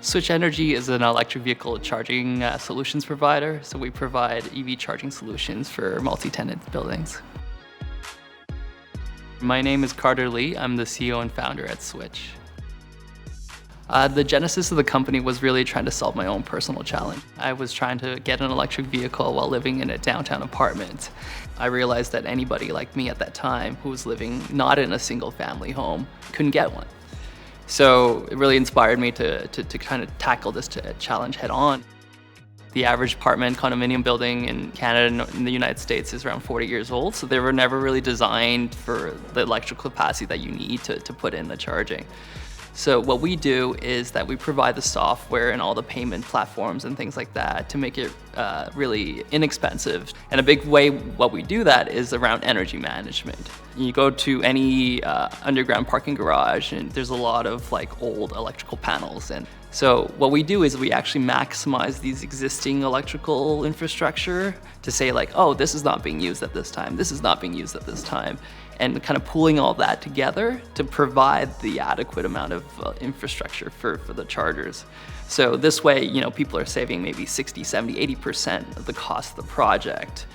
SWTCH Energy is an electric vehicle charging solutions provider, so we provide EV charging solutions for multi-tenant buildings. My name is Carter Lee. I'm the CEO and founder at SWTCH. The genesis of the company was really trying to solve my own personal challenge. I was trying to get an electric vehicle while living in a downtown apartment. I realized that anybody like me at that time who was living not in a single family home couldn't get one. So it really inspired me to kind of tackle this challenge head on. The average apartment condominium building in Canada and in the United States is around 40 years old, so they were never really designed for the electrical capacity that you need to put in the charging. So what we do is that we provide the software and all the payment platforms and things like that to make it really inexpensive. And a big way what we do that is around energy management. You go to any underground parking garage and there's a lot of like old electrical panels. And so what we do is we actually maximize these existing electrical infrastructure to say like, oh, this is not being used at this time, this is not being used at this time. And kind of pooling all that together to provide the adequate amount of infrastructure for the chargers. So this way, people are saving maybe 60, 70, 80% of the cost of the project.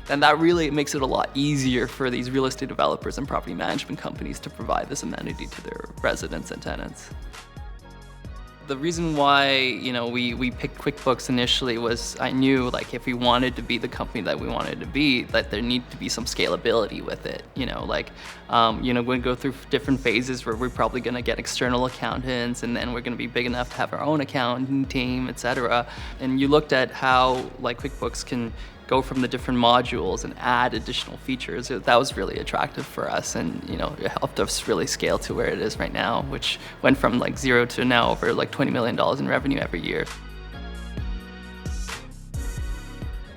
And that really makes it a lot easier for these real estate developers and property management companies to provide this amenity to their residents and tenants. The reason why we picked QuickBooks initially was I knew like if we wanted to be the company that we wanted to be, that there needed to be some scalability with it. We're going to go through different phases where we're probably going to get external accountants, and then we're going to be big enough to have our own accounting team, etc. And you looked at how like QuickBooks can go from the different modules and add additional features. That was really attractive for us, and it helped us really scale to where it is right now, which went from like 0 to now over like $20 million in revenue every year.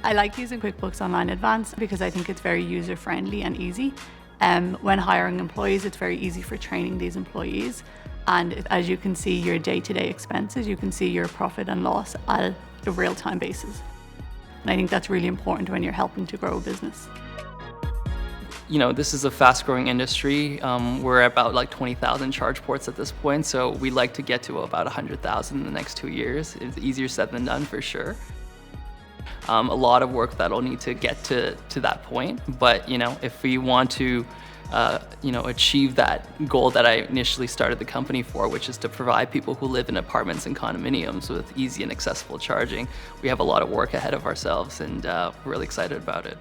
I like using QuickBooks Online Advanced because I think it's very user-friendly and easy. When hiring employees, it's very easy for training these employees. And as you can see your day-to-day expenses, you can see your profit and loss at a real-time basis. And I think that's really important when you're helping to grow a business. This is a fast-growing industry. We're at about like 20,000 charge ports at this point, so we'd like to get to about 100,000 in the next 2 years. It's easier said than done for sure. A lot of work that'll need to get to that point, but if we want to achieve that goal that I initially started the company for, which is to provide people who live in apartments and condominiums with easy and accessible charging, we have a lot of work ahead of ourselves, and we're really excited about it.